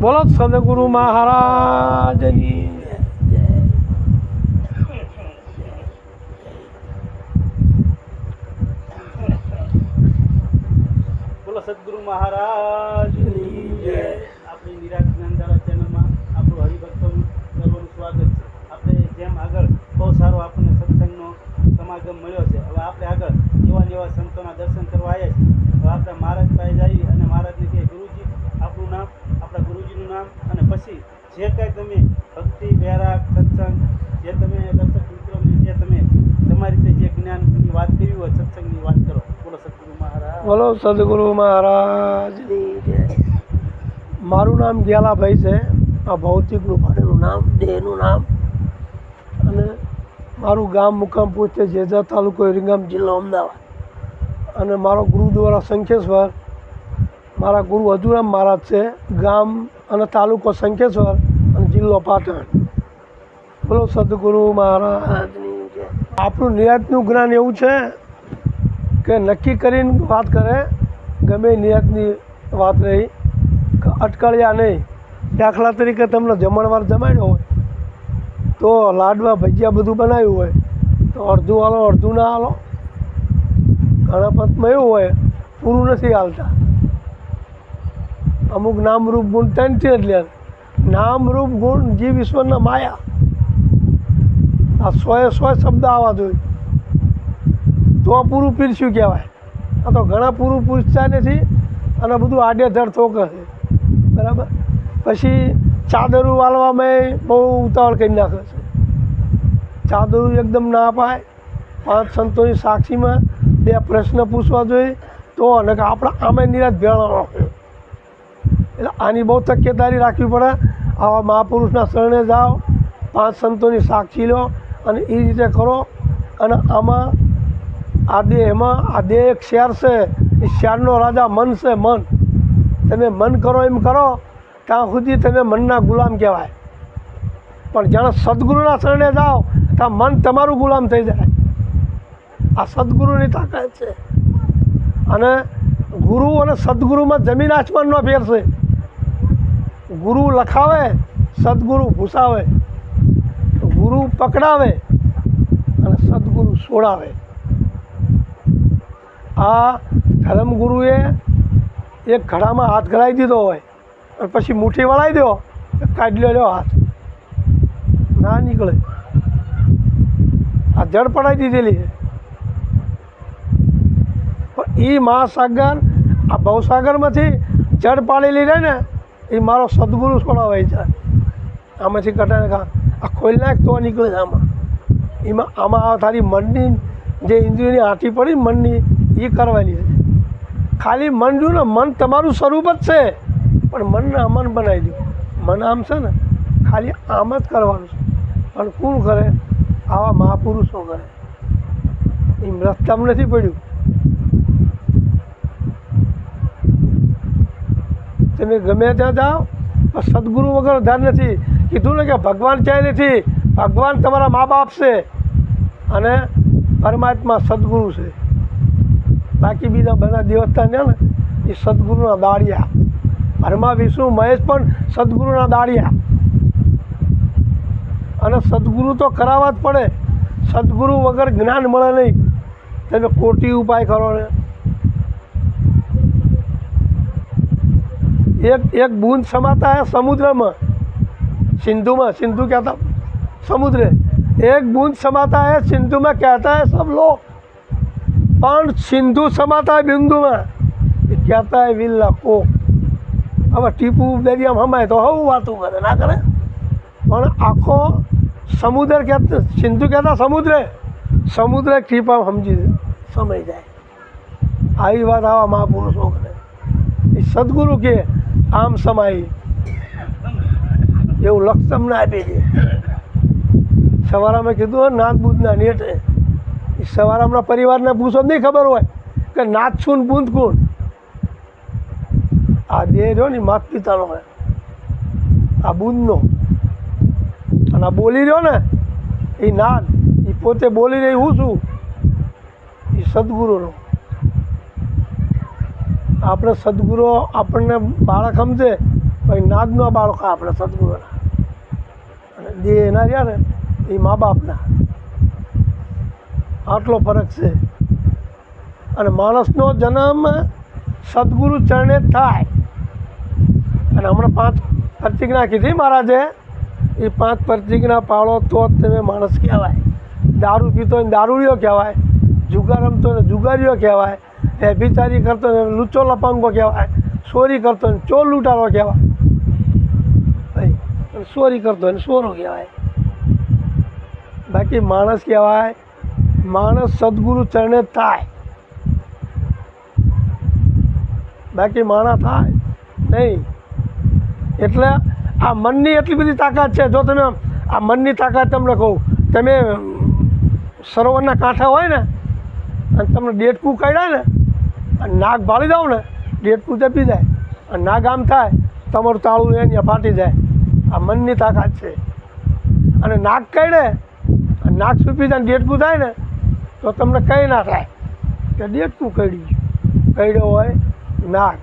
બોલો સદગુરુ મહારાજની જય. બોલો સદગુરુ મહારાજની જય. આપણી નિરાશ જ્ઞાનધારા ચેનલમાં આપણું હરિભક્તોનું સર્વનું સ્વાગત છે. આપણે જેમ આગળ બહુ સારો આપણને સત્સંગનો સમાગમ મળ્યો છે. હવે આપણે આગળ એવા સંતોના દર્શન કરવા આવ્યા છીએ. હવે આપણે મહારાજ પાસે જઈએ અને મહારાજને કહીએ, ગુરુજી આપણું નામ, આપણા ગુરુજીનું નામ, અને પછી જે કાંઈ તમે ભક્તિ, વૈરાગ, સત્સંગ, જે તમે દર્શક મિત્રોને જે તમે તમારી રીતે જે જ્ઞાનની વાત કરી હોય, સત્સંગની વાત કરો. બોલો સદગુરુ મહારાજ. બોલો સદગુરુ મહારાજની જય. મારું નામ ગેલાભાઈ છે. આ ભૌતિકનું ભાડેનું નામ, દેહનું નામ. અને મારું ગામ મુકામપુર છે, જેજા તાલુકો હિરગામ, જિલ્લો અમદાવાદ. અને મારો ગુરુદ્વારા શંખેશ્વર, મારા ગુરુ હજુરામ મહારાજ છે. ગામ અને તાલુકો શંખેશ્વર અને જિલ્લો પાટણ. બોલો સદગુરુ મહારાજની જય. આપણું નિરાંતનું જ્ઞાન એવું છે કે નક્કી કરીને વાત કરે, ગમે નિયતની વાત રહી કે અટકળ્યા નહીં. દાખલા તરીકે તમને જમણવાર જમાડ્યો હોય તો લાડવા ભજીયા બધું બનાવ્યું હોય તો અડધું હાલો અડધું ના હાલો. ઘણા પંથમાં એવું હોય પૂરું નથી હાલતા. અમુક નામરૂપ ગુણ ત્રણથી એટલે નામરૂપ ગુણ જીવ ઈશ્વરના માયા. આ 100 શબ્દ આવવા જોઈએ તો પૂરું પીરસ્યું કહેવાય. આ તો ઘણા પૂરું પૂછતા નથી અને બધું આડેધડ થોકે છે. બરાબર. પછી ચાદરું વાળવામાં બહુ ઉતાવળ કરી નાખે છે. ચાદરું એકદમ ના અપાય. 5 સંતોની સાક્ષીમાં 2 પ્રશ્ન પૂછવા જોઈએ તો અને કે આપણે આમે નિરાશ ભેળવાનો. એટલે આની બહુ તકેદારી રાખવી પડે. આવા મહાપુરુષના શરણે જાઓ, 5 સંતોની સાક્ષી લો અને એ રીતે કરો. અને આમાં આ દેહ એક શેર છે. એ શેરનો રાજા મન છે. મન તમે મન કરો એમ કરો ત્યાં સુધી તમે મનના ગુલામ કહેવાય. પણ જાણે સદગુરુના શરણે જાઓ ત્યાં મન તમારું ગુલામ થઈ જાય. આ સદગુરુની તાકાત છે. અને ગુરુ અને સદગુરુમાં જમીન આસમાનનો ફેર છે. ગુરુ લખાવે, સદગુરુ ભૂસાવે. ગુરુ પકડાવે અને સદગુરુ છોડાવે. આ ધર્મગુરુએ એક ઘડામાં હાથ ઘડાવી દીધો હોય અને પછી મુઠ્ઠી વળાવી દો, કાઢી લ્યો હાથ, ના નીકળે. આ જડ પડાવી દીધેલી છે. પણ એ મહાસાગર, આ ભવસાગરમાંથી જડ પાડેલી રહે ને એ મારો સદગુરુ છોડાવે છે. આમાંથી કટાણે આ ખોલી નાખ તો નીકળે છે. આમાં તારી મનની જે ઇન્દ્રિયોની આંટી પડી મનની એ કરવાની છે. ખાલી મન જો ને, મન તમારું સ્વરૂપ જ છે પણ મનને અમન બનાવી દો. મન આમ છે ને ખાલી આમ જ કરવાનું છે. પણ કોણ કરે? આવા મહાપુરુષો કરે. એમ રસ્તામાં નથી પડ્યું. તમે ગમે ત્યાં જાઓ પણ સદગુરુ વગર ધ્યાન નથી. કીધું ને કે ભગવાન ક્યાંય નથી. ભગવાન તમારા મા બાપ છે અને પરમાત્મા સદગુરુ છે. બાકી બીજા બધા દેવતા છે ને એ સદગુરુના દાળિયા. બ્રહ્મા, વિષ્ણુ, મહેશ પણ સદગુરુના દાળિયા. અને સદગુરુ તો કરાવવા જ પડે. સદગુરુ વગર જ્ઞાન મળે નહીં. તમે કોટી ઉપાય કરો ને. એક બૂંદ સમાતા હે સમુદ્રમાં, સિંધુ કહેતા સમુદ્ર. एक बूंद समाता है सिंधु में, कहता है सब लोग. पण सिंधु समाता है बिंदु में, कहता है विल्ला को. હવે ટીપુ દરિયામાં હમાય તો હવું વાતું કરે, ના કરે. પણ આખો સમુદ્ર કહેતા, સિંધુ કહેતા સમુદ્ર ટીપામાં સમજી સમય જાય. આવી વાત આવા મહાપુરુષો કરે. એ સદગુરુ કે આમ સમાય એવું લક્ષ તમને આપી દે. સવારામાં કીધું નાથ બુંદના નેઠે. એ સવારામના પરિવારને પૂછો નહીં ખબર હોય કે નાથ છું ને બુંદ કોણ. આ દેહ રહ્યો ને માત પિતાનો હોય, આ બુંદનો. અને આ બોલી રહ્યો ને એ નાદ, એ પોતે બોલી રહી હું છું, એ સદગુરુનો. આપણે સદગુરુ આપણને બાળક સમજે પછી નાદના બાળકો આપણે સદગુરુના, અને દેહ એના રહ્યા ને એ મા બાપના. આટલો ફરક છે. અને માણસનો જન્મ સદગુરુ ચરણે જ થાય. અને હમણાં 5 પ્રતિજ્ઞા કીધી મહારાજે, એ 5 પ્રતિજ્ઞા પાળો તો જ તમે માણસ કહેવાય. દારૂ પીતો હોય દારૂડિયો કહેવાય, જુગાર રમતો હોય જુગારીઓ કહેવાય, વ્યભિચારી કરતો હોય લૂચો લપાંગો કહેવાય, ચોરી કરતો હોય ચોર લૂંટારો કહેવાય, ભાઈ ચોરી કરતો હોય ચોરો કહેવાય. બાકી માણસ કહેવાય, માણસ સદગુરુ ચરણે જ થાય, બાકી માણસ થાય નહીં. એટલે આ મનની એટલી બધી તાકાત છે. જો તમે આ મનની તાકાત તમને કહું, તમે સરોવરના કાંઠા હોય ને અને તમને ડેટકું કાઢ્યા ને અને નાગ ભાળી જાવ ને, ડેટકું જપી જાય અને નાગ આમ થાય, તમારું તાળું એને ફાટી જાય. આ મનની તાકાત છે. અને નાગ કાઢે અને નાગ સૂપી જાય ડેટકું થાય ને તો તમને કંઈ ના થાય કે ડેટકું કાઢ્યો હોય નાગ.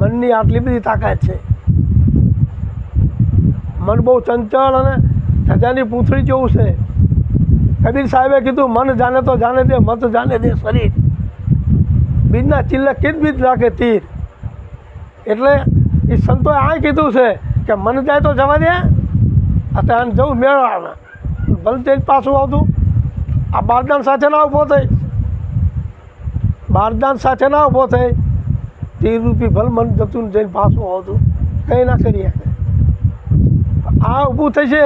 મનની આટલી બધી તાકાત છે. મન બહુ ચંચળ અને સજાની પૂંછડી જેવું છે. કબીર સાહેબે કીધું, મન જાને તો જાને દે, મત જાને દે શરીર. બીજના ચિલ્લે કીધ બીજ નાખે તીર. એટલે એ સંતોએ આ કીધું છે કે મન જાય તો જવા દે, અત્યારે જવું મેળવાના ભલે તે જ પાછું આવતું. આ બારદાન સાથે ના ઊભો થઈ, બારદાન સાથે ના ઊભો થઈ, 30 રૂપિયા ભલે મન જતું ને જઈને પાછું આવતું, કંઈ ના કરી શકે. આ ઊભું થશે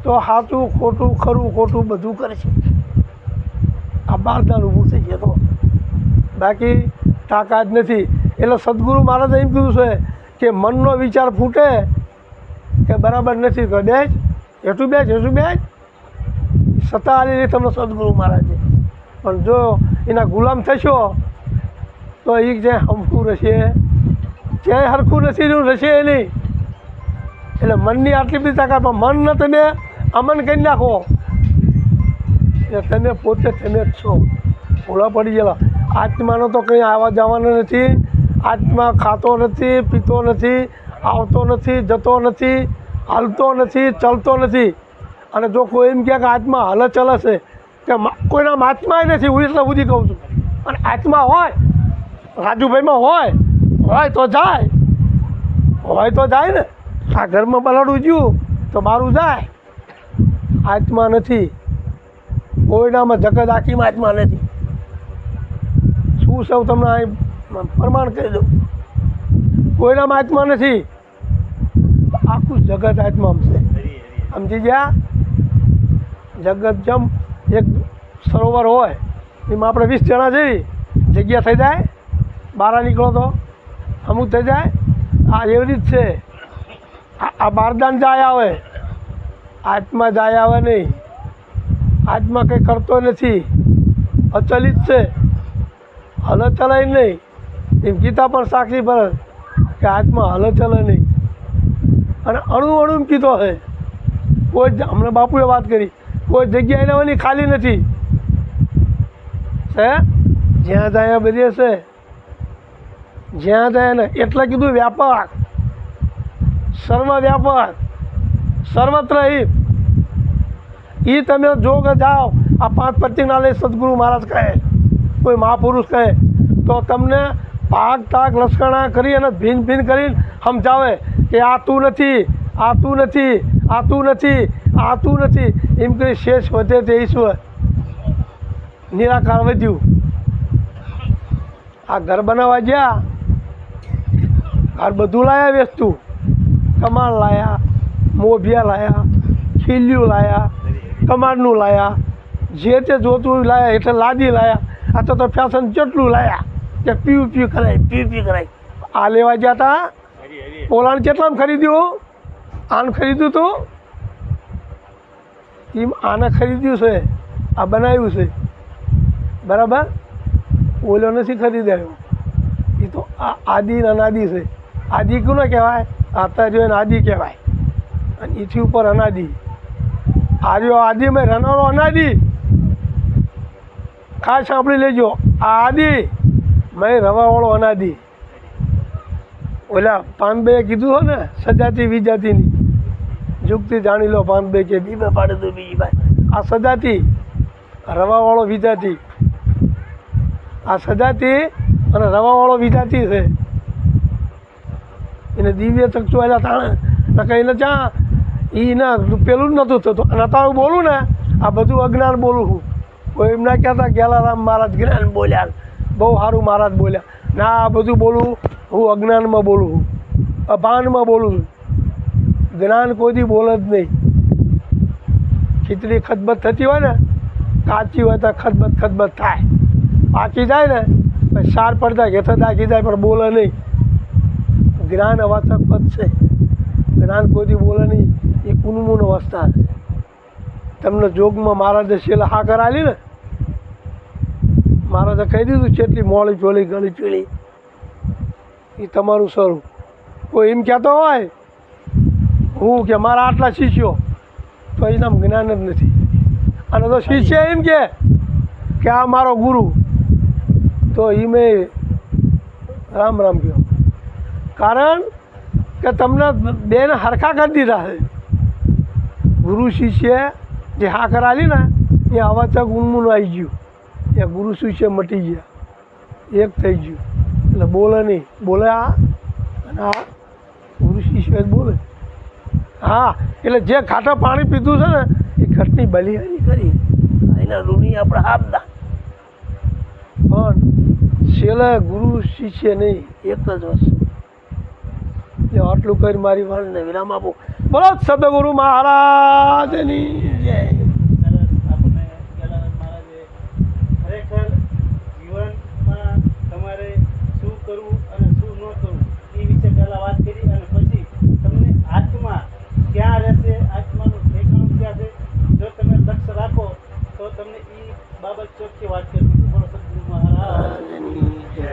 તો સાચું ખોટું ખરું ખોટું બધું કરે છે. આ બારદાન ઊભું થઈ છે તો, બાકી તાકાત નથી. એટલે સદગુરુ મહારાજે એમ કીધું છે કે મનનો વિચાર ફૂટે કે બરાબર નથી તો બેજ, એટલું બેજ સત્તા આલેલી તમને સદગુરુ મહારાજે. પણ જો એના ગુલામ થશો તો એ જ્યાં હમકું રહેશે, ક્યાંય હરખું નથી રહ્યું, રહેશે એ નહીં. એટલે મનની આટલી બધી તાકાતમાં મનને તમે અમન કરી નાખો એટલે તમે પોતે તમે જ છો. ભૂલા પડી ગયેલા. આત્માનો તો કંઈ આવવા જવાનો નથી. આત્મા ખાતો નથી, પીતો નથી, આવતો નથી, જતો નથી, હાલતો નથી, ચલતો નથી. અને જો કોઈ એમ કહે કે આત્મા હલે ચલે છે કે કોઈના આત્માય નથી, હું એટલે સુધી કહું છું. અને આત્મા હોય, રાજુભાઈમાં હોય તો જાય, હોય તો જાય ને. આ ઘરમાં બલાડું જ્યું તો મારું જાય. આત્મા નથી કોઈનામાં, જગત આખીમાં આત્મા નથી. શું સૌ તમને અહીં પ્રમાણ કરી દઉં, કોઈનામાં આત્મા નથી. આખું જગત આત્મામાં છે. સમજી ગયા? જગત જેમ એક સરોવર હોય એમાં આપણે 20 જણા જઈ જગ્યા થઈ જાય, બહાર નીકળો તો અમુક થઈ જાય. આ એવી રીત છે. આ બારદાન જાય આવે, આત્મા જાય આવે નહીં. આત્મા કંઈ કરતો નથી, અચલિત છે, હલ ચલાય નહીં. એમ ગીતા પણ સાક્ષી પર કે આત્મા હલ ચલે નહીં. અને અણુ કીધો છે. કોઈ હમણાં બાપુએ વાત કરી, કોઈ જગ્યા એને એની ખાલી નથી છે. જ્યાં જાય બધી છે, જ્યાં જાય ને. એટલે કીધું વ્યાપક, સર્વ વ્યાપક, સર્વત્ર એ તમે જો કે જાઓ. આ 5 પ્રતિજ્ઞા લઈ સદગુરુ મહારાજ કહે, કોઈ મહાપુરુષ કહે તો તમને પાક તાક લશ્કરણા કરી અને ભીન કરીને સમજાવે કે આ તું નથી, આ તું નથી, આ તું નથી, આ તું નથી. એમ કરી શેષ વધે તે ઈશ્વર નિરાકાર વધ્યું. આ ઘર બનાવવા ગયા, ઘર બધું લાયા, વેચતું કમાણ લાયા, મોભિયા લાયા, ખીલ્યું લાયા, કમાણનું લાયા, જે તે જોતું લાયા. એટલે લાદી લાયા. આ તો ફેશન જેટલું લાયા કે પીવું કરાય. આ લેવા ગયા હતા, ઓલાને કેટલામાં ખરીદ્યું, આને ખરીદ્યું હતું, એમ આને ખરીદ્યું છે, આ બનાવ્યું છે બરાબર. ઓલો નથી ખરીદાયો. એ તો આ આદિ અનાદિ છે. આદિ કોને કહેવાય? આતા જો એને આદિ કહેવાય. અને એથી ઉપર અનાદિ. આર્યો આદિ મેં રનારો અનાદિ. ખાસ સાંભળી લેજો, આ આદિ મેં રવાવાળો અનાદિ. ઓલા પાનભાઈએ કીધું હો ને સજાતી વિજાતીની યુક્તિ જાણી લો. પાનભાઈ કે બીબે પાડે તો બીજી ભાઈ આ સજાતી રવાવાળો વિજાતી, આ સજાતી અને રવાવાળો વિજાતી છે. એને દિવ્ય ચક્ષુ આવેલા તાણે નકર એને ચા એને પેલું જ નહોતું થતું. અને અત્યારે હું બોલું ને આ બધું અજ્ઞાન બોલું છું. કોઈ એમ ના કહેતા ગેલારામ મહારાજ જ્ઞાન બોલ્યા, બહુ સારું મહારાજ બોલ્યા. ના, આ બધું બોલું હું અજ્ઞાનમાં બોલું છું, અભાનમાં બોલું છું. જ્ઞાન કોઈ દી બોલે જ નહીં. ખીચડી ખતબત થતી હોય ને, કાચી હોય તો ખતબત થાય, પાકી જાય ને પછી સાર પડતા ઘેથા દાખી જાય પણ બોલે નહીં. જ્ઞાન અવાચક પદ છે. જ્ઞાન કોઈ દી બોલે નહીં. એ કુનમુન અવસ્થા છે. તમને જોગમાં મહારાજે છેલ્લા હા કરાવી ને, મહારાજે કહી દીધું કેટલી મોળી ચોળી ગળી પીળી એ તમારું સ્વરૂપ. કોઈ એમ કહેતો હોય હું કે મારા આટલા શિષ્યો, તો એનામ જ્ઞાન જ નથી. અને તો શિષ્ય એમ કે આ મારો ગુરુ, તો એ મેં રામ રામ કહો. કારણ કે તમને બેને હરખા કરી દીધા છે. ગુરુ શિષ્ય જે હા કરાવી ને એ અવાચક ઊંઘનું આવી ગયું, એ ગુરુ શિષ્ય મટી ગયા, એક થઈ ગયું. એટલે બોલે નહીં, બોલે આ અને આ ગુરુ શિષ્ય જ બોલે. હા, એટલે જે ખાટા પાણી પીધું છે ને એ ઘટની બલિહારી કરી એના ઋણી આપણે આપતા. પણ છેલ્લે ગુરુ શિષ્ય નહીં, એક જ વસ્તુ. એટલે આટલું કરી મારી વાળને વિરામ આપું. બોલો સદગુરુ મહારાજની જય. સરસ. આપણને ગેલારામ મહારાજે ખરેખર જીવનમાં તમારે શું કરવું અને શું ન કરવું એ વિશે પહેલાં વાત કરી, અને પછી તમને આત્મા ક્યાં રહેશે, આત્માનું ઠેકાણું ક્યાં છે, જો તમે લક્ષ્ય રાખો તો તમને એ બાબત ચોખ્ખી વાત કરી. બોલો સદગુરુ મહારાજની જય.